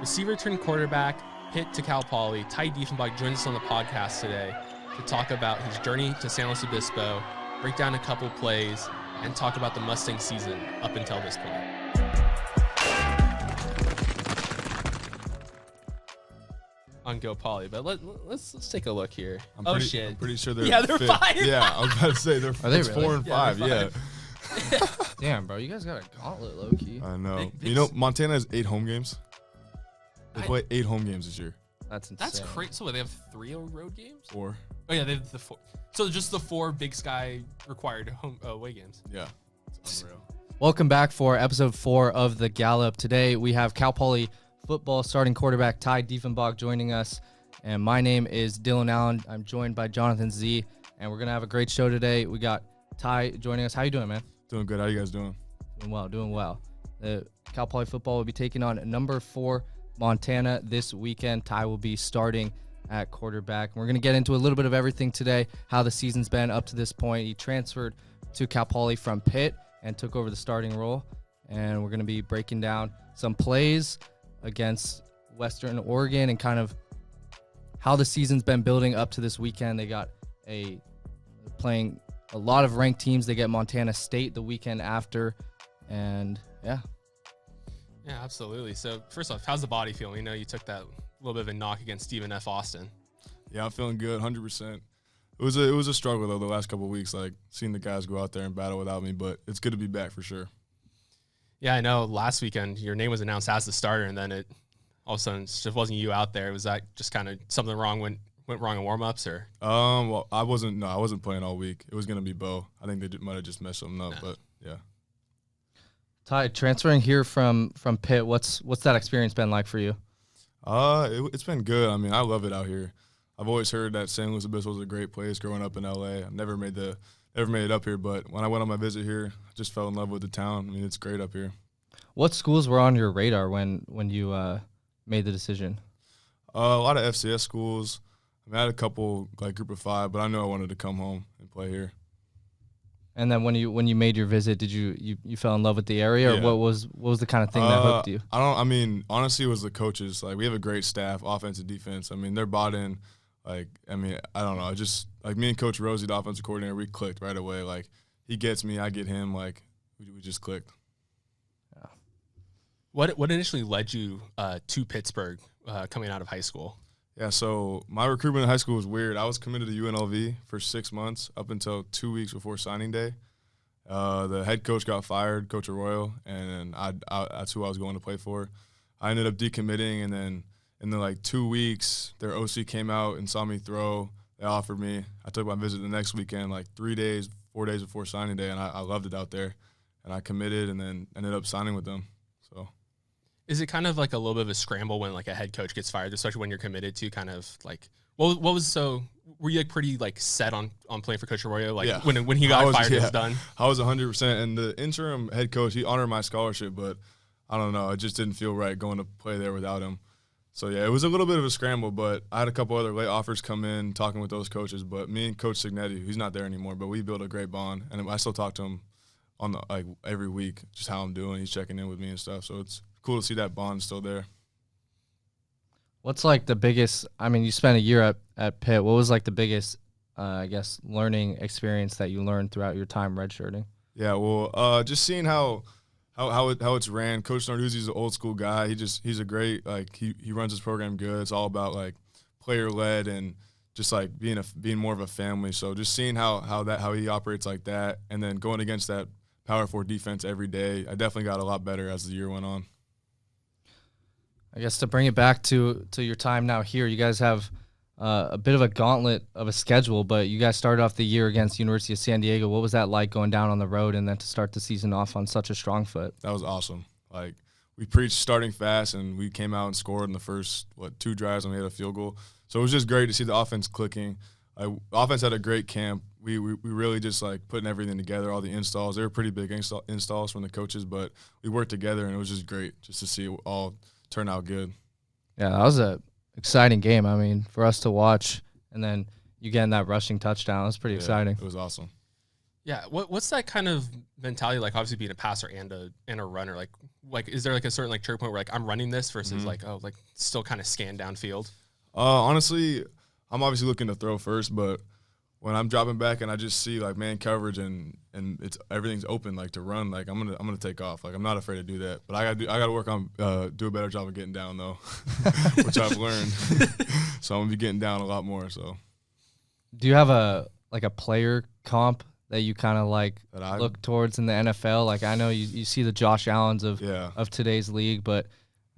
Receiver turned quarterback, Pitt to Cal Poly, Ty Dieffenbach joins us on the podcast today to talk about his journey to San Luis Obispo, break down a couple plays, and talk about the Mustang season up until this point. On Go Poly, but let's take a look here. I'm pretty sure they're they're fit. 5. Yeah, I was about to say they're Are they really? 4 and 5. Yeah. Damn, bro, you guys got a gauntlet, low key. I know. Big You know, Montana has 8 home games. They play 8 home games this year. That's insane. That's crazy. So they have 3 road games? 4. Oh yeah, they have the 4. So just the 4 Big Sky required home away games. Yeah, it's unreal. Welcome back for episode 4 of the Gallop. Today we have Cal Poly football starting quarterback Ty Dieffenbach joining us, and my name is Dylan Allen. I'm joined by Jonathan Z, and we're gonna have a great show today. We got Ty joining us. How you doing, man? Doing good. How you guys doing? Doing well. The Cal Poly football will be taking on number 4 Montana this weekend. Ty will be starting at quarterback. We're going to get into a little bit of everything today, how the season's been up to this point. He transferred to Cal Poly from Pitt and took over the starting role. And we're going to be breaking down some plays against Western Oregon and kind of how the season's been building up to this weekend. They got playing a lot of ranked teams. They get Montana State the weekend after. And yeah. Yeah, absolutely. So first off, how's the body feeling? You know, you took that little bit of a knock against Stephen F. Austin. Yeah, I'm feeling good, 100%. It was a struggle though the last couple of weeks, like seeing the guys go out there and battle without me, but it's good to be back for sure. Yeah, I know. Last weekend your name was announced as the starter, and then it all of a sudden just wasn't you out there. Was that just kind of something went wrong in warm-ups, or? Well, I wasn't playing all week. It was gonna be Bo. I think they might have just messed something up, but yeah. Ty, transferring here from Pitt, what's that experience been like for you? It's been good. I mean, I love it out here. I've always heard that San Luis Obispo was a great place growing up in LA. I've never made it up here, but when I went on my visit here, I just fell in love with the town. I mean, it's great up here. What schools were on your radar when you made the decision? A lot of FCS schools. I mean, I had a couple like Group of 5, but I knew I wanted to come home and play here. And then when you made your visit, did you fell in love with the area, or Yeah. what was the kind of thing that hooked you? I mean, honestly, it was the coaches. Like, we have a great staff, offense and defense. I mean, they're bought in. Like, I mean, I don't know. Just like me and Coach Rosie, the offensive coordinator, we clicked right away. Like, he gets me, I get him. Like, we just clicked. Yeah. What initially led you to Pittsburgh coming out of high school? Yeah, so my recruitment in high school was weird. I was committed to UNLV for 6 months up until 2 weeks before signing day. The head coach got fired, Coach Arroyo, and that's who I was going to play for. I ended up decommitting, and then in the 2 weeks, their OC came out and saw me throw. They offered me. I took my visit the next weekend, 4 days before signing day, and I loved it out there. And I committed and then ended up signing with them. So. Is it kind of like a little bit of a scramble when a head coach gets fired, especially when you're committed to kind of what was so were you pretty set on playing for Coach Arroyo? Yeah. when he got fired, it was done. I was 100%, and the interim head coach, he honored my scholarship, but I don't know, it just didn't feel right going to play there without him. So yeah, it was a little bit of a scramble, but I had a couple other late offers come in, talking with those coaches. But me and Coach Signetti, he's not there anymore, but we built a great bond, and I still talk to him on every week, just how I'm doing. He's checking in with me and stuff, so it's cool to see that bond still there. What's the biggest? I mean, you spent a year at Pitt. What was the biggest, learning experience that you learned throughout your time redshirting? Yeah, well, just seeing how it's ran. Coach Narduzzi's an old school guy. He's a great he runs his program good. It's all about player led and just being more of a family. So just seeing how he operates like that, and then going against that Power 4 defense every day, I definitely got a lot better as the year went on. I guess to bring it back to your time now here, you guys have a bit of a gauntlet of a schedule, but you guys started off the year against University of San Diego. What was that like going down on the road and then to start the season off on such a strong foot? That was awesome. We preached starting fast, and we came out and scored in the first 2 drives, and we had a field goal. So it was just great to see the offense clicking. Offense had a great camp. We really just putting everything together, all the installs. They were pretty big installs from the coaches, but we worked together, and it was just great just to see it all turn out good. Yeah, that was a exciting game. I mean, for us to watch, and then you getting that rushing touchdown, it was pretty exciting. It was awesome. Yeah, what's that kind of mentality like? Obviously, being a passer and a runner, like is there like a certain like trigger point where like I'm running this versus like still kind of scan downfield? Honestly, I'm obviously looking to throw first, but when I'm dropping back and I just see like man coverage and it's everything's open like to run, like I'm gonna take off. Like I'm not afraid to do that, but I gotta work on do a better job of getting down though, which I've learned. So I'm gonna be getting down a lot more. So, do you have a player comp that you kind of like look towards in the NFL? Like I know you see the Josh Allens of today's league, but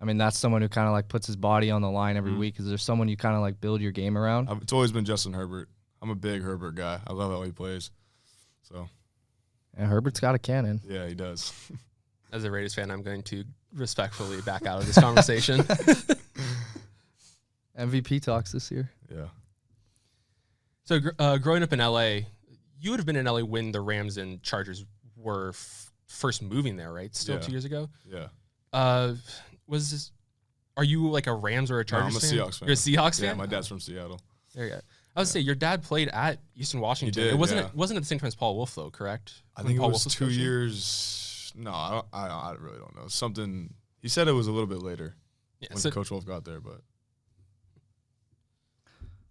I mean that's someone who kind of like puts his body on the line every week. Is there someone you kind of like build your game around? It's always been Justin Herbert. I'm a big Herbert guy. I love how he plays. So, and Herbert's got a cannon. Yeah, he does. As a Raiders fan, I'm going to respectfully back out of this conversation. MVP talks this year. Yeah. So growing up in LA, you would have been in LA when the Rams and Chargers were first moving there, right? Still 2 years ago? Yeah. Are you like a Rams or a Chargers fan? I'm a Seahawks fan. You're a Seahawks fan? Yeah, my dad's from Seattle. There you go. I would say your dad played at Eastern Washington. He did, it wasn't at the same time as Paul Wolf, though, correct? I think it was 2 years. No, I really don't know. Something he said it was a little bit later when Coach Wolf got there, but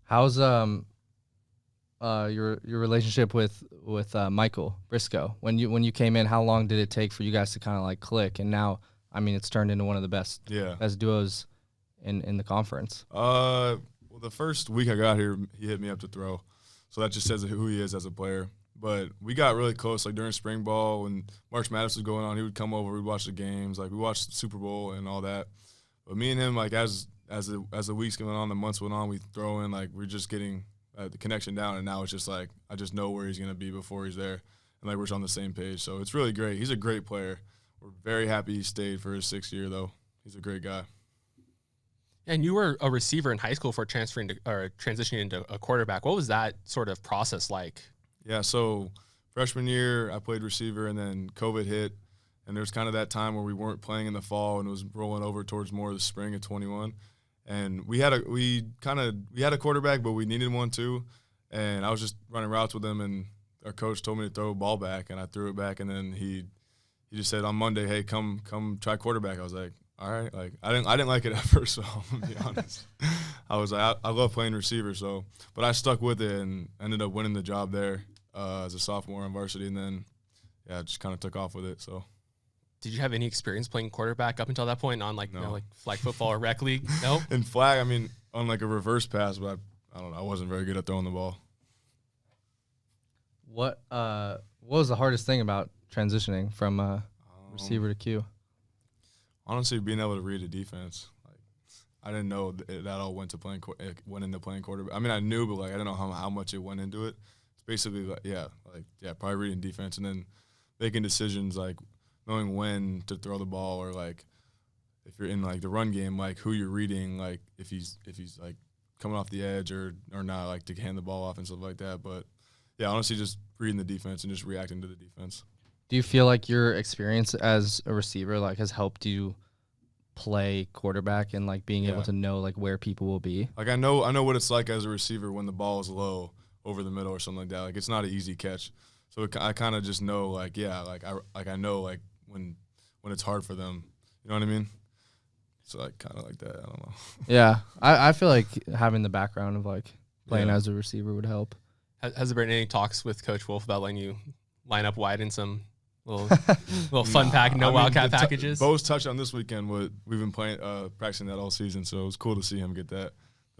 how's your relationship with Michael Briscoe? When you came in, how long did it take for you guys to kind of like click? And now, I mean, it's turned into one of the best duos in the conference. Well, the first week I got here, he hit me up to throw, so that just says who he is as a player. But we got really close, like during spring ball when March Madness was going on. He would come over, we'd watch the games, like we watched the Super Bowl and all that. But me and him, like as the weeks going on, the months went on, we throw in, like we're just getting the connection down, and now it's just like I just know where he's gonna be before he's there, and like we're just on the same page. So it's really great. He's a great player. We're very happy he stayed for his 6th year, though. He's a great guy. And you were a receiver in high school for transitioning into a quarterback. What was that sort of process like? Yeah, so freshman year I played receiver, and then COVID hit, and there was kind of that time where we weren't playing in the fall and it was rolling over towards more of the spring of 21. And we had a quarterback, but we needed one too. And I was just running routes with him, and our coach told me to throw a ball back, and I threw it back, and then he just said on Monday, "Hey, come try quarterback." I was like, all right. Like I didn't like it at first, so I'm gonna be honest. I was like, I love playing receiver, so but I stuck with it and ended up winning the job there as a sophomore on varsity, and then I just kind of took off with it. So, did you have any experience playing quarterback up until that point on like flag football or rec league? No. In flag, I mean, on like a reverse pass, but I don't know. I wasn't very good at throwing the ball. What was the hardest thing about transitioning from receiver to Q? Honestly, being able to read the defense. Like, I didn't know that all went into playing quarterback. I mean, I knew, but like I didn't know how much it went into it. It's basically probably reading defense and then making decisions, like knowing when to throw the ball, or like if you're in like the run game, like who you're reading, like if he's like coming off the edge or not, like to hand the ball off and stuff like that. But yeah, honestly, just reading the defense and just reacting to the defense. Do you feel like your experience as a receiver like has helped you play quarterback and like being able to know like where people will be? Like I know what it's like as a receiver when the ball is low over the middle or something like that. Like it's not an easy catch. So I kind of just know I know like when it's hard for them. You know what I mean? So like kind of like that. I don't know. Yeah, I feel like having the background of like playing as a receiver would help. Has there been any talks with Coach Wolf about letting you line up wide in some little fun pack, Wildcat packages? Bo's touchdown this weekend. We've been playing, practicing that all season, so it was cool to see him get the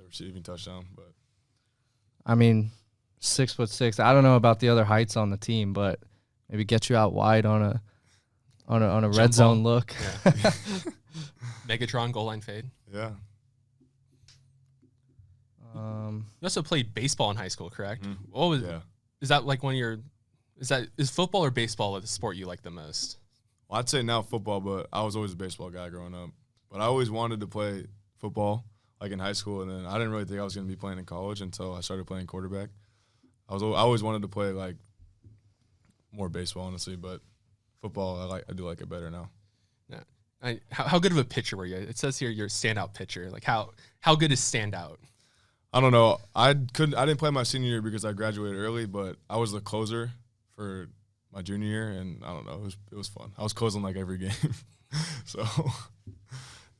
receiving touchdown. But I mean, 6'6". I don't know about the other heights on the team, but maybe get you out wide on a red zone look. Yeah. Megatron goal line fade. Yeah. You also played baseball in high school, correct? Mm-hmm. What was? Yeah. Is that like one of your? Is football or baseball the sport you like the most? Well, I'd say now football, but I was always a baseball guy growing up. But I always wanted to play football, like in high school, and then I didn't really think I was going to be playing in college until I started playing quarterback. I always wanted to play like more baseball, honestly, but football I do like it better now. Yeah. How good of a pitcher were you? It says here you're a standout pitcher. Like how good is standout? I don't know. I didn't play my senior year because I graduated early, but I was the closer for my junior year, and I don't know, it was fun. I was closing like every game, so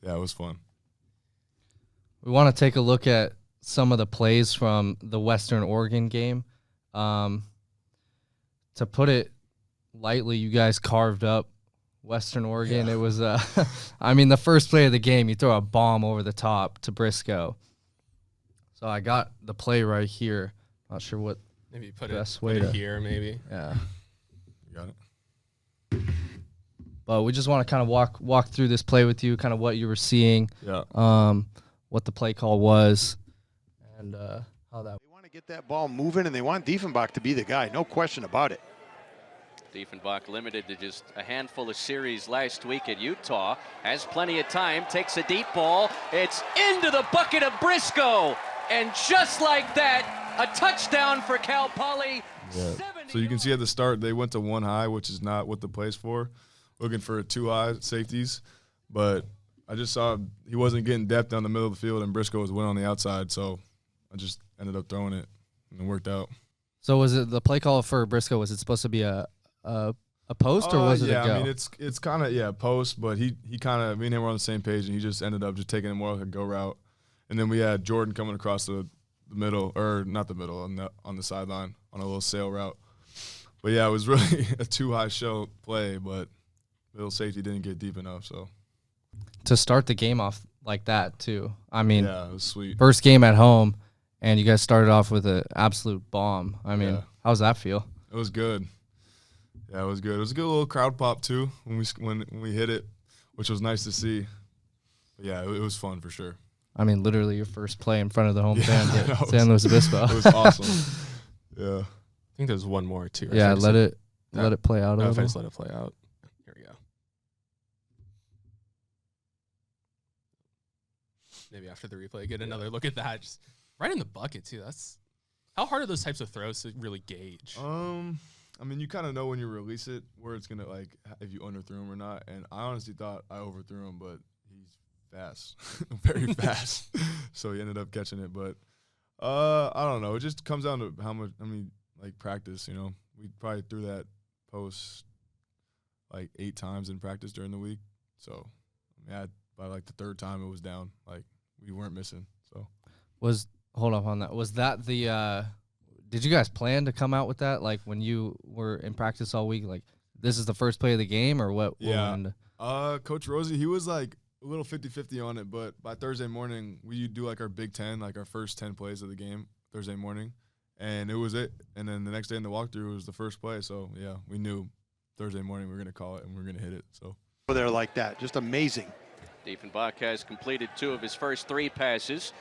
yeah, it was fun. We want to take a look at some of the plays from the Western Oregon game. To put it lightly, you guys carved up Western Oregon. Yeah. It was, I mean, the first play of the game, you throw a bomb over the top to Briscoe. So I got the play right here. Not sure what Maybe put best it, way put to it here, maybe. Yeah. You got it. But we just want to kind of walk through this play with you, kind of what you were seeing, Yeah. what the play call was, and how that. They want to get that ball moving, and they want Dieffenbach to be the guy. No question about it. Dieffenbach limited to just a handful of series last week at Utah. Has plenty of time, takes a deep ball. It's into the bucket of Briscoe. And just like that, a touchdown for Cal Poly. Yeah. So you can see at the start they went to one high, which is not what the play's for. Looking for two high safeties, but I just saw he wasn't getting depth down the middle of the field, and Briscoe was winning on the outside, so I just ended up throwing it, and it worked out. So was it the play call for Briscoe? Was it supposed to be a post, or was it a go? Yeah, I mean it's kind of post, but he kind of, me and him were on the same page, and he just ended up just taking it more like a go route, and then we had Jordan coming across the middle, or not the middle, on the sideline on a little sail route. But yeah, it was really a too high show play, but middle safety didn't get deep enough. So To start the game off like that too. I mean, yeah, it was sweet. first game at home, and you guys started off with an absolute bomb. I mean, Yeah. how's that feel? It was good. Yeah, it was good. It was a good little crowd pop too when we hit it, which was nice to see. But yeah, it was fun for sure. I mean, literally your first play in front of the home Yeah, fans that at was- San Luis Obispo. It was awesome. Yeah. I think there's one more too. Yeah, let it No. play out a No, if I little. just let it play out. Here we go. Maybe after the replay, get another look at that. Just right in the bucket too. That's how hard are those types of throws to really gauge? I mean, you kind of know when you release it where it's gonna, like, if you underthrew him or not. And I honestly thought I overthrew him, but he's fast, very fast. So he ended up catching it. But I don't know. It just comes down to how much. I mean, like, practice. You know, we probably threw that post like 8 times in practice during the week. So I mean, by like the 3rd time, it was down. Like, we weren't missing. So Hold up on that. Was that the did you guys plan to come out with that, like, when you were in practice all week, like, this is the first play of the game, or what? Yeah. Coach Rosie, he was like a little 50-50 on it, but by Thursday morning, we do like our Big 10, like our first 10 plays of the game Thursday morning, and it was it. And then the next day in the walkthrough was the first play. So yeah, we knew Thursday morning we were gonna call it and we were gonna hit it. So Over there like that, just amazing. Dieffenbach has completed 2 of his first 3 passes.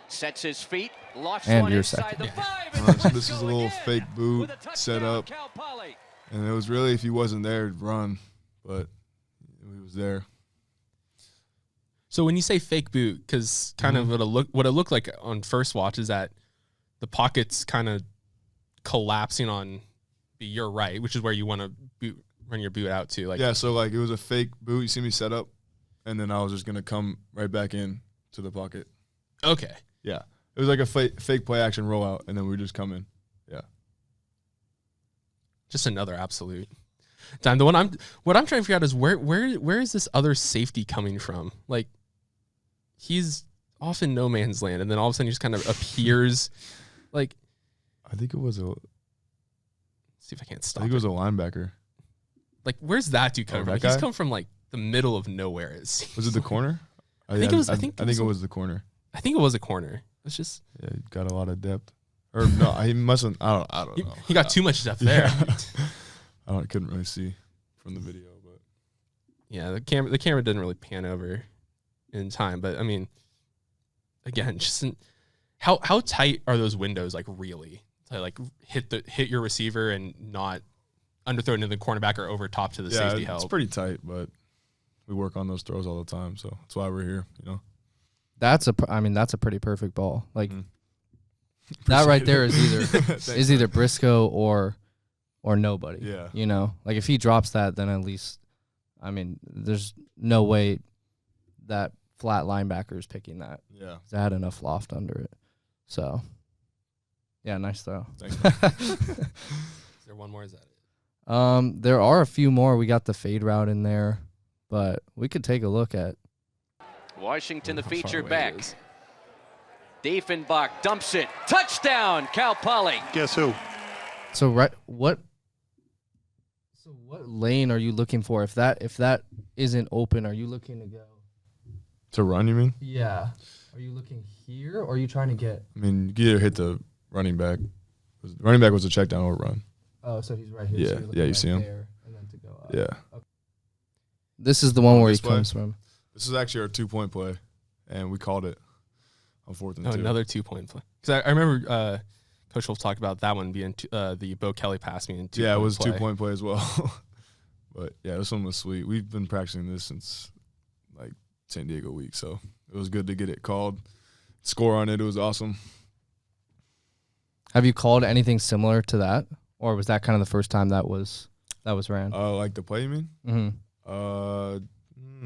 Sets his feet, lofts And one your inside second. the 5. And So this is Briscoe a little again fake boot with a touchdown, set up. Cal Poly. and it was really, if he wasn't there, it'd run, but he was there. So when you say fake boot, because kind of what it looked like on first watch is that the pocket's kind of collapsing on your right, which is where you want to run your boot out to. Like, Yeah, so like it was a fake boot. You see me set up, and then I was just gonna come right back in to the pocket. okay. Yeah, it was like a fake play action rollout, and then we would just come in. Yeah. Just another absolute time. What I'm trying to figure out is where is this other safety coming from? Like, he's off in no man's land, and then all of a sudden he just kind of appears. Like, I think it was see if I can't I stop. think it was a linebacker. Like, where's that dude coming that from? He's guy? come from like the middle of nowhere. It seems. Was it the corner? I think it was. I think it was the corner. I think it was a corner. It's just Yeah, he got a lot of depth. Or no, he mustn't. I don't know. he got too much stuff there. I couldn't really see from the video, but Yeah, the camera didn't really pan over in time, but I mean, again, just how tight are those windows? Like, really, to like hit your receiver and not underthrow into the cornerback or over top to the yeah, safety it's help. pretty tight. But we work on those throws all the time, so that's why we're here. You know, That's a pretty perfect ball. Like, Mhm. that right there Thanks, is either Briscoe or nobody. Yeah. You know, like, if he drops that, then at least, I mean, there's no way that flat linebacker is picking that. Yeah. It had enough loft under it. So, yeah, nice throw. Thanks. Man. Is there one more? Is that There are a few more. We got the fade route in there, but we could take a look at. Washington, the featured back. Dieffenbach dumps it. Touchdown, Cal Poly. Guess who? So what lane are you looking for? If that isn't open, are you looking to go? To run, you mean? Yeah. Are you looking here, or are you trying to get? I mean, you could either hit the running back. Running back was a check down or run. Oh, so he's right here. Yeah, so you're looking you right see him. there, and then to go up. Yeah. Okay. This is the one where he This way? comes from. This is actually our 2-point play, and we called it on 4th and 2. Another 2-point play. Because I remember Coach Wolf talked about that one being the Bo Kelly pass being 2-point Yeah, it was play. 2-point play as well. But yeah, this one was sweet. We've been practicing this since like San Diego week, so it was good to get it called. Score on it. It was awesome. Have you called anything similar to that, or was that kind of the first time that was ran? Like the play, you mean? Mm-hmm.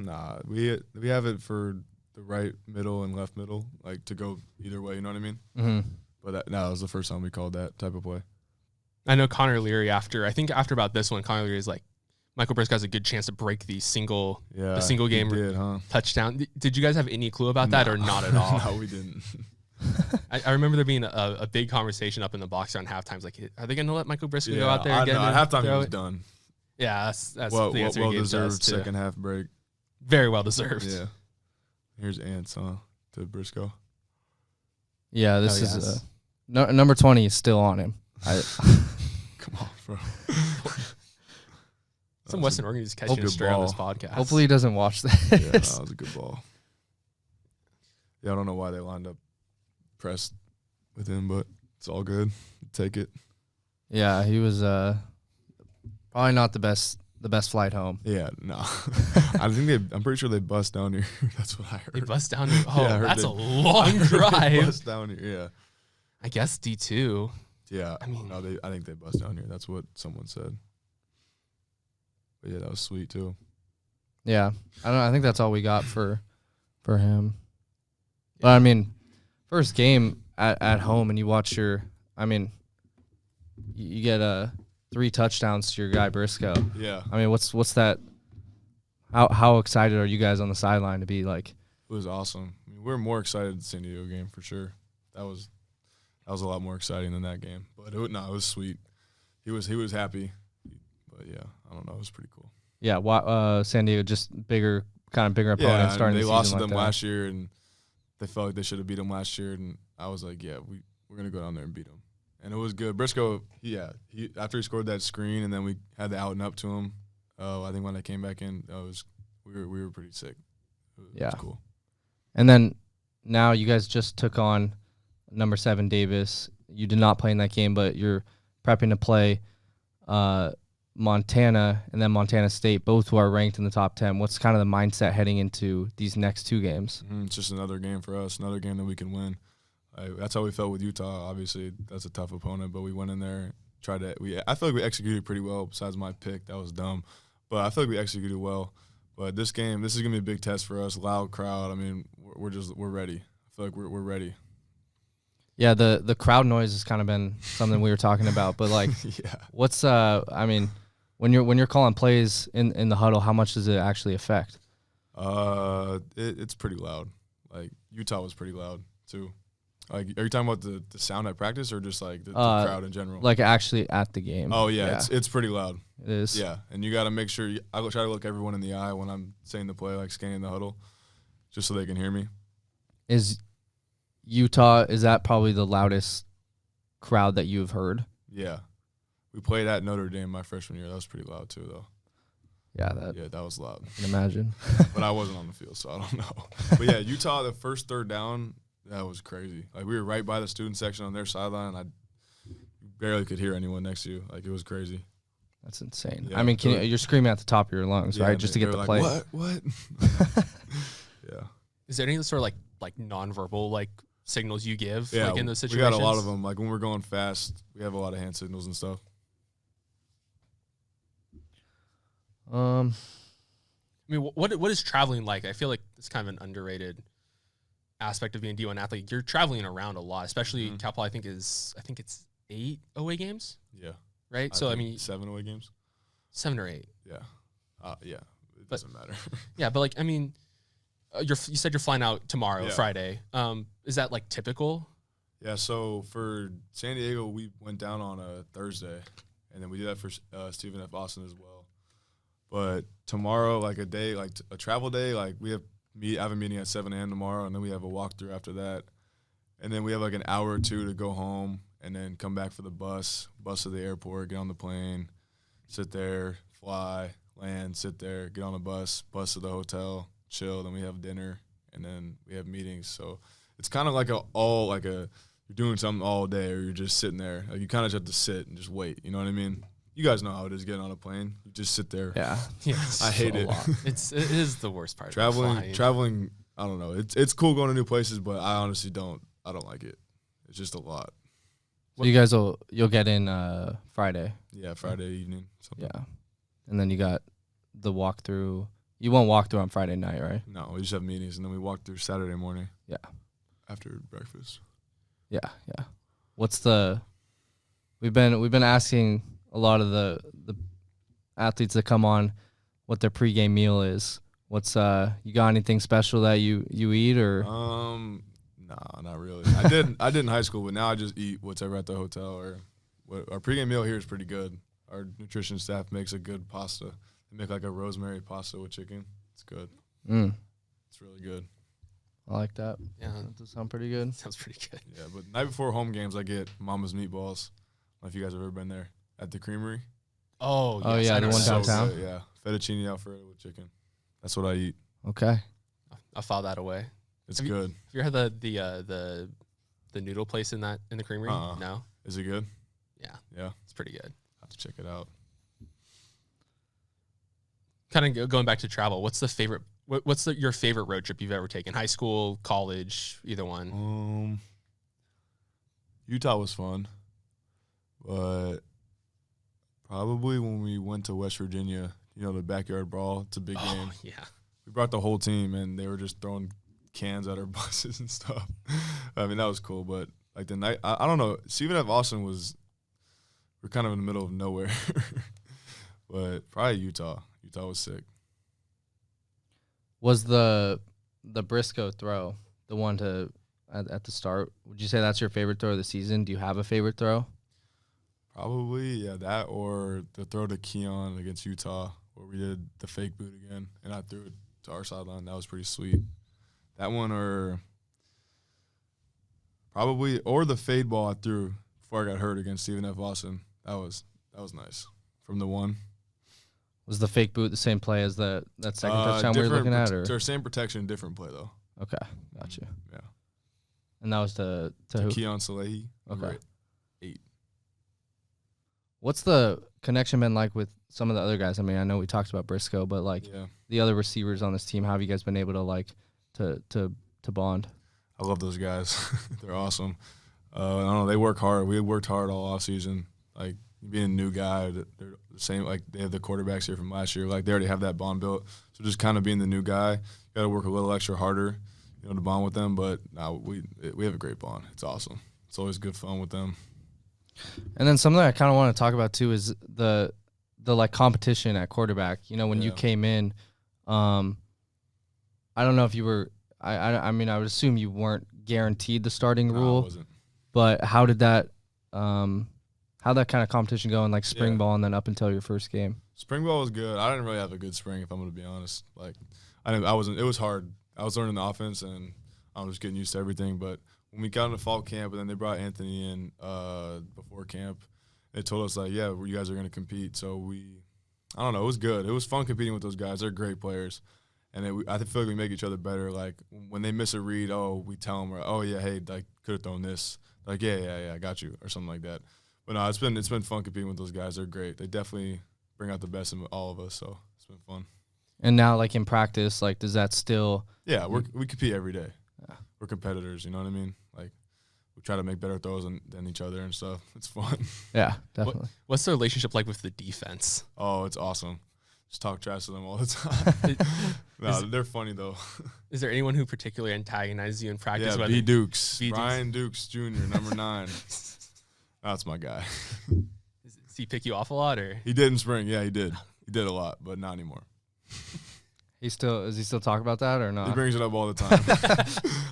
Nah. We have it for the right middle and left middle, like to go either way. You know what I mean? Mm-hmm. But that was the first time we called that type of play. I know Connor Leary after about this one, Connor Leary is like, Michael Briscoe has a good chance to break the single game did, huh? touchdown. Did you guys have any clue about that or not at all? No, we didn't. I remember there being a big conversation up in the box around halftime. It's like, are they going to let Michael Briscoe go out there I again? know. At halftime, he was done. Yeah, that's well the answer he gave to us, deserved too. second half break. Very well deserved. Yeah. Here's Ants, to Briscoe. Yeah, this is number 20 is still on him. Come on, bro. Some Western Oregon is catching it straight on this podcast. Hopefully he doesn't watch this. Yeah, that was a good ball. Yeah, I don't know why they lined up pressed with him, but it's all good. Take it. Yeah, he was probably not the best flight home. Yeah, no. I'm pretty sure they bust down here. That's what I heard. They bust down here. Oh, Yeah, I heard that's they- a long They drive. bust down here, yeah. I guess D2. Yeah, I mean- no, I think they bust down here. That's what someone said. But yeah, that was sweet too. Yeah, I think that's all we got for him. But I mean, first game at home, and you watch you get 3 touchdowns to your guy Briscoe. Yeah, I mean, what's that? How excited are you guys on the sideline to be like? it was awesome. I mean, we're more excited the San Diego game for sure. That was a lot more exciting than that game. But it was sweet. He was happy. But yeah, I don't know. It was pretty cool. Yeah, San Diego just bigger opponent Yeah, starting they the lost season to like them that. last year, and they felt like they should have beat them last year. And I was like, yeah, we're gonna go down there and beat them. And it was good. Briscoe, he after he scored that screen, and then we had the out and up to him. I think when I came back in, we were pretty sick. It was cool. And then now you guys just took on number 7 Davis. You did not play in that game, but you're prepping to play Montana and then Montana State, both who are ranked in the top 10. What's kind of the mindset heading into these next 2 games? It's just another game for us, another game that we can win. That's how we felt with Utah. Obviously, that's a tough opponent, but we went in there, I feel like we executed pretty well. Besides my pick, that was dumb, but I feel like we executed well. But this is gonna be a big test for us. Loud crowd. I mean, we're ready. I feel like we're ready. Yeah, the crowd noise has kind of been something we were talking about, but like, Yeah. what's when you're calling plays in the huddle, how much does it actually affect? It's pretty loud. Like Utah was pretty loud too. Like, are you talking about the sound at practice or just like the crowd in general? Like actually at the game. Oh yeah, it's pretty loud. It is. Yeah, and you got to make sure I try to look everyone in the eye when I'm saying the play, like scanning the huddle, just so they can hear me. Is that probably the loudest crowd that you've heard? Yeah, we played at Notre Dame my freshman year. That was pretty loud too, though. Yeah, that was loud. I can imagine. But I wasn't on the field, so I don't know. But yeah, Utah, the first third down, that was crazy. Like we were right by the student section on their sideline. I barely could hear anyone next to you. Like it was crazy. That's insane. Yeah, I mean, you're screaming at the top of your lungs, Yeah, right? Just to get the like, play. What? Yeah. Is there any sort of like nonverbal like signals you give Yeah, like in those situations? we got a lot of them. Like when we're going fast, we have a lot of hand signals and stuff. I mean, what is traveling like? I feel like it's kind of an underrated aspect of being a D1 athlete. You're traveling around a lot, especially Cal Poly. I think it's 8 away games, Yeah. right? So I mean, 7 away games. 7 or 8. Yeah. Yeah. It doesn't matter. Yeah, but like, I mean, you said you're flying out tomorrow, Yeah. Friday. Is that like typical? Yeah, so for San Diego, we went down on a Thursday, and then we did that for Stephen F. Austin as well. But tomorrow, like a day, like a travel day, like I have a meeting at 7 a.m. tomorrow, and then we have a walkthrough after that. And then we have like an hour or two to go home and then come back for the bus to the airport, get on the plane, sit there, fly, land, sit there, get on the bus to the hotel, chill, then we have dinner, and then we have meetings. So it's kind of like you're doing something all day, or you're just sitting there. Like you kind of just have to sit and just wait. You know what I mean? You guys know how it is getting on a plane. You just sit there. Yeah. Yes. I hate it. It is the worst part. Traveling. I don't know. It's cool going to new places, but I honestly don't like it. It's just a lot. So you'll get in Friday. Yeah, Friday evening. Something. Yeah. And then you got the walkthrough. You won't walk through on Friday night, right? No, we just have meetings, and then we walk through Saturday morning. Yeah. After breakfast. Yeah. We've been asking a lot of the athletes that come on what their pregame meal is. What's you got anything special that you eat or? Nah, not really. I did in high school, but now I just eat whatever at the hotel our pregame meal here is pretty good. Our nutrition staff makes a good pasta. They make like a rosemary pasta with chicken. It's good. It's really good. I like that. Yeah. That does sound pretty good. Sounds pretty good. Yeah, but night before home games, I get Mama's Meatballs. I don't know if you guys have ever been there at the Creamery. Oh, Oh, yes, yeah, I the know. one So downtown? good, yeah, fettuccine Alfredo with chicken. That's what I eat. Okay. I'll file that away. It's Have good. Have you heard the noodle place in the Creamery? No. Is it good? Yeah. Yeah. It's pretty good. I have to check it out. Kind of going back to travel. What's your favorite road trip you've ever taken? High school, college, either one. Utah was fun, but probably when we went to West Virginia, the backyard brawl. It's a big game. Yeah. We brought the whole team, and they were just throwing cans at our buses and stuff. I mean, that was cool, but like the night, I don't know. Stephen F. Austin we're kind of in the middle of nowhere, but probably Utah. Utah was sick. Was the Briscoe throw the one at the start? Would you say that's your favorite throw of the season? Do you have a favorite throw? Probably, yeah, that or the throw to Keon against Utah where we did the fake boot again, and I threw it to our sideline. That was pretty sweet. That one or the fade ball I threw before I got hurt against Stephen F. Austin. That was nice. From the one. Was the fake boot the same play as that second touchdown we were looking at? Or? Same protection, different play, though. Okay, got you. Yeah. And that was to who? Keon Salehi. Okay. 8. What's the connection been like with some of the other guys? I mean, I know we talked about Briscoe, but like the other receivers on this team, how have you guys been able to to bond? I love those guys. They're awesome. I don't know. They work hard. We worked hard all off season. Like being a new guy, they're the same. Like they have the quarterbacks here from last year. Like they already have that bond built. So just kind of being the new guy, got to work a little extra harder, to bond with them. But we have a great bond. It's awesome. It's always good fun with them. And then something I kind of want to talk about too is the like competition at quarterback. When you came in, I don't know if you were. I mean, I would assume you weren't guaranteed the starting rule. I wasn't. But how did that how that kind of competition go in like spring ball and then up until your first game? Spring ball was good. I didn't really have a good spring, if I'm going to be honest. Like I wasn't. It was hard. I was learning the offense and I was just getting used to everything. But when we got into fall camp and then they brought Anthony in before camp, they told us like, yeah, you guys are going to compete. So I don't know. It was good. It was fun competing with those guys. They're great players. And I feel like we make each other better. Like when they miss a read, we tell them, oh yeah, hey, like could have thrown this. Like yeah, I got you, or something like that. But no, it's been fun competing with those guys. They're great. They definitely bring out the best in all of us. So it's been fun. And now, like in practice, like does that still? Yeah, we compete every day. Yeah. We're competitors. You know what I mean? Like we try to make better throws than each other and stuff. It's fun. Yeah, definitely. What's the relationship like with the defense? Oh, it's awesome. Just talk trash to them all the time. No, they're funny though. Is there anyone who particularly antagonizes you in practice? Yeah, B. Dukes. Brian Dukes Jr., number 9. That's my guy. Is he pick you off a lot, or He did in spring. Yeah, he did. He did a lot, but not anymore. Is he still talking about that or He not? brings it up all the time.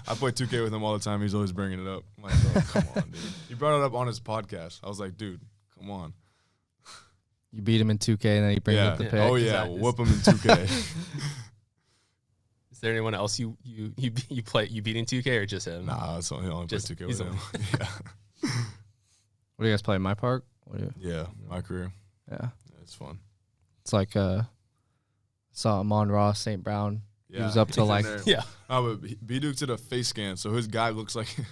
I play 2K with him all the time. He's always bringing it up. I'm like, bro, come on, dude. He brought it up on his podcast. I was like, dude, come on. You beat him in 2K and then he brings up the pick. Oh, yeah. Exactly. Whoop him in 2K. is there anyone else you beat in 2K or just him? Nah, he only Just- play 2K he's with him. Yeah. What do you guys play? My Park? Yeah, my career. Yeah. It's fun. It's like saw Amon Ross, St. Brown. Yeah, He was up to he's in like there. Yeah. Oh, but B-Duke did a face scan, so his guy looks like him.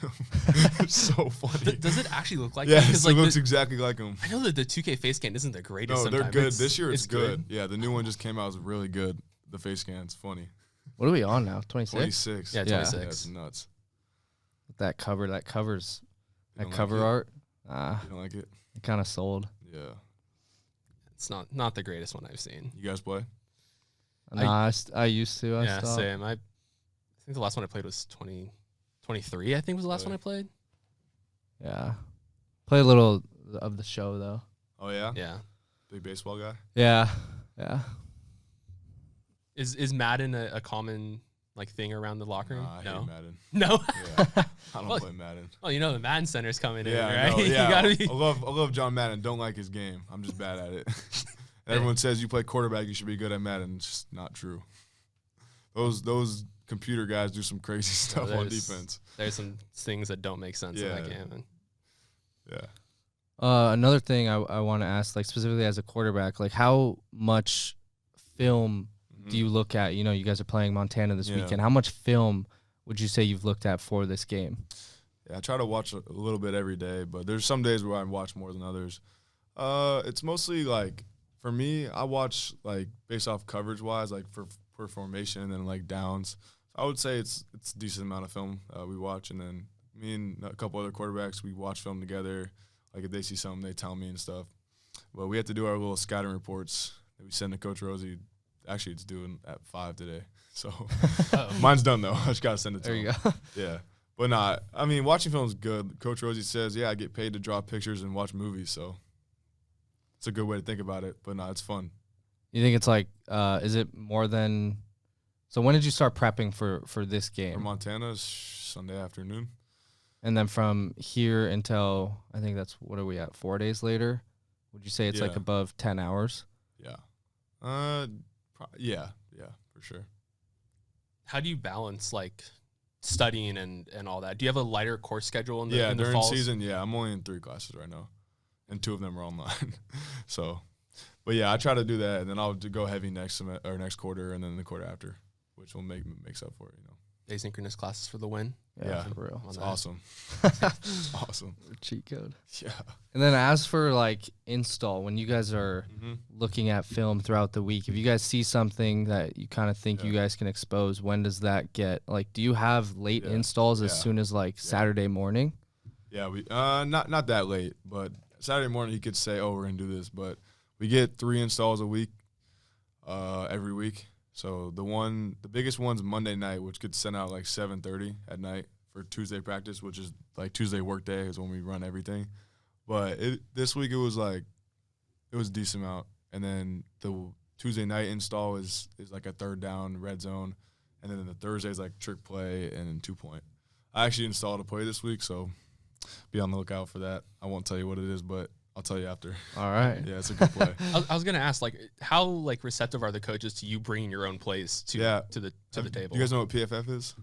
It's so funny. Does it actually look like? Yeah, Because it like looks exactly like him. I know that the 2K face scan isn't the greatest. No, they're sometimes. good. It's- This year it's good. Yeah, the new one just came out. It's really good. The face scan's funny. what are we on now? 26? 26. Yeah, Yeah. 26. Yeah, it's nuts. That covers You that don't cover like art. You don't like it? It kind of sold. Yeah. It's not the greatest one I've seen. You guys play? Nah, I used to. I Yeah, stopped. same. I think the last one I played was 2023. I think was the last one I played. Yeah. Play a little of the show though. Oh, yeah? Yeah. Big baseball guy? Yeah. Yeah. Is Madden a common like thing around the locker room? Nah, I No. hate Madden. No. Yeah. I don't Well, play Madden. Oh, you know the Madden Center's coming in, Yeah, right? I know, yeah. You gotta be. I love John Madden. Don't like his game. I'm just bad at it. Everyone says you play quarterback, you should be good at Madden. It's just not true. Those computer guys do some crazy stuff on there's- defense. There's some things that don't make sense in that Yeah. game. And Yeah. Another thing I want to ask, like specifically as a quarterback, like how much film do you look at? You know, you guys are playing Montana this Yeah. weekend. How much film would you say you've looked at for this game? Yeah, I try to watch a little bit every day, but there's some days where I watch more than others. It's mostly like for me, I watch like based off coverage wise, like for formation and then like downs. So I would say it's a decent amount of film we watch, and then me and a couple other quarterbacks we watch film together. Like if they see something, they tell me and stuff. But we have to do our little scouting reports that we send to Coach Rosie. Actually, it's due at 5 today, so mine's done though. I just gotta send it to There him. you go. Yeah. But nah, I mean, watching film is good. Coach Rosie says, yeah, I get paid to draw pictures and watch movies, so it's a good way to think about it. But nah, it's fun. You think it's like, is it more than? So when did you start prepping for this For game? Montana, it's Sunday afternoon. And then from here until I think that's what are we at? 4 days later? Would you say it's like Yeah. above 10 hours? Yeah. Yeah, for sure. how do you balance like studying and all that? Do you have a lighter course schedule in the Yeah, in the during fall? season, yeah, I'm only in 3 classes right now, and 2 of them are online. So, but yeah, I try to do that, and then I'll go heavy next next quarter, and then the quarter after, which will makes up for it. Asynchronous classes for the win. Yeah. for real. On It's that. awesome. It's awesome. Cheat code. Yeah. And then as for like install, when you guys are Mm-hmm. looking at film throughout the week, if you guys see something that you kind of think you guys can expose, when does that get like? Do you have late Yeah. installs as Yeah. soon as like Saturday morning? Yeah, we not that late, but Saturday morning he could say, "Oh, we're gonna do this," but we get 3 installs a week, every week. So the biggest one's Monday night, which gets sent out like 7:30 at night for Tuesday practice, which is like Tuesday work day is when we run everything. But this week it was a decent amount, and then the Tuesday night install is like a 3rd down red zone, and then the Thursday is like trick play and then 2-point. I actually installed a play this week, so be on the lookout for that. I won't tell you what it is, but I'll tell you after. All right. Yeah, it's a good play. I was gonna ask like how like receptive are the coaches to you bringing your own plays to the table? You guys know what PFF is?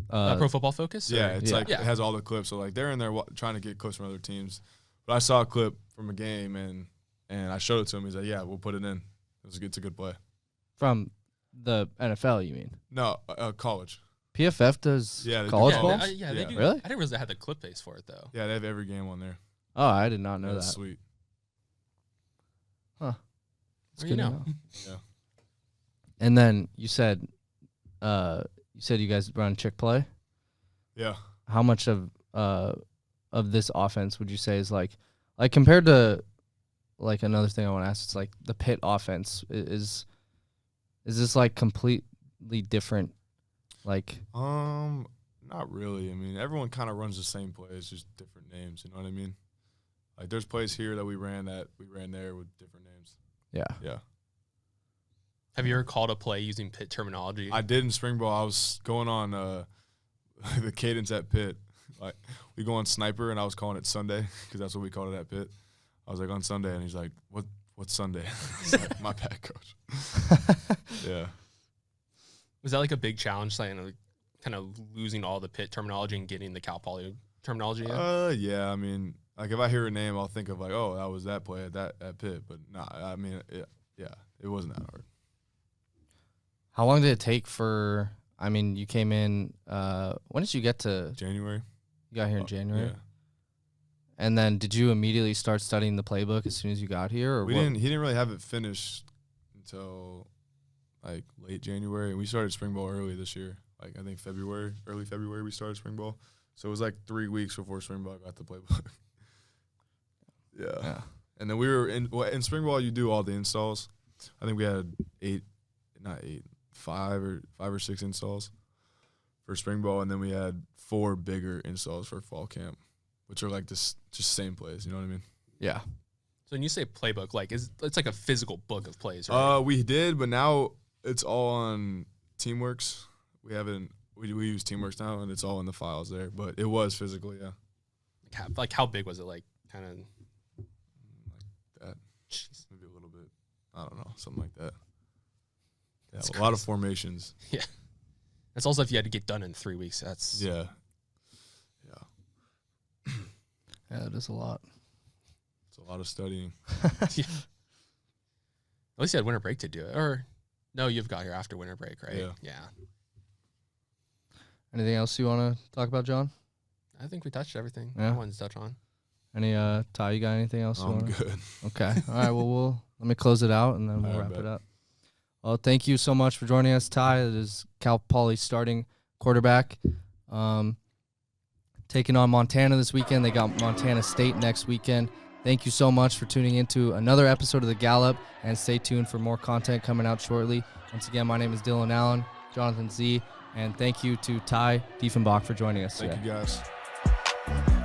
Pro Football Focus? Yeah, or- it's like Yeah. it has all the clips. So like they're in there trying to get clips from other teams. But I saw a clip from a game and I showed it to him. He's like, "Yeah, we'll put it in. It's a good play." From the NFL, you mean? No, college. PFF does Yeah, they do college Yeah, ball? they Yeah. do. Really? I didn't realize they had the clip base for it though. Yeah, they have every game on there. Oh, I did not know Yeah, that. that's sweet. It's Or, good to know. Yeah. And then you said you guys run Chick-fil-A. Yeah. How much of this offense would you say is like compared to like another thing I want to ask? It's like the Pitt offense is this like completely different? Like Not really. I mean, everyone kind of runs the same plays, just different names. You know what I mean? Like there's plays here that we ran there with different names. Yeah. Yeah. Have you ever called a play using Pitt terminology? I did in spring ball. I was going on the cadence at Pitt. Like we go on sniper, and I was calling it Sunday because that's what we called it at Pitt. I was like on Sunday, and he's like, "What's Sunday?" It's like, my bad, coach. Yeah. Was that like a big challenge, like kind of losing all the Pitt terminology and getting the Cal Poly terminology? Yeah. I mean, like if I hear a name, I'll think of like, oh, that was that play at Pitt. But nah, I mean, it wasn't that hard. How long did it take for? I mean, you came in. When did you get to? January. You got here in January. Yeah. And then did you immediately start studying the playbook as soon as you got here? Or He didn't really have it finished until like late January, and we started spring ball early this year. Like I think early February, we started spring ball. So it was like 3 weeks before spring ball got the playbook. Yeah. And then we were in spring ball. You do all the installs. I think we had 5 or 6 installs for spring ball, and then we had 4 bigger installs for fall camp, which are like just same plays. You know what I mean? Yeah. So when you say playbook, like it's like a physical book of plays, right? We did, but now it's all on Teamworks. We use Teamworks now, and it's all in the files there. But it was physical, yeah. Like how big was it? Like kind of like that. Jeez. Maybe a little bit. I don't know, something like that. Yeah, That's a lot of crazy. formations. Yeah. That's also if you had to get done in 3 weeks. That's Yeah. Yeah, that is a lot. It's a lot of studying. Yeah. At least you had winter break to do it. Or no, you've got here after winter break, right? Yeah. Anything else you want to talk about, John? I think we touched everything Yeah. I wanted to touch on. Any Ty, you got anything else? I'm good. Okay. All right. Well, let me close it out and then we'll All right, wrap bet. it up. Well, thank you so much for joining us, Ty. It is Cal Poly starting quarterback. Taking on Montana this weekend. They got Montana State next weekend. Thank you so much for tuning into another episode of the Gallop, and stay tuned for more content coming out shortly. Once again, my name is Dylan Allen, Jonathan Z, and thank you to Ty Dieffenbach for joining us Thank today. you, guys.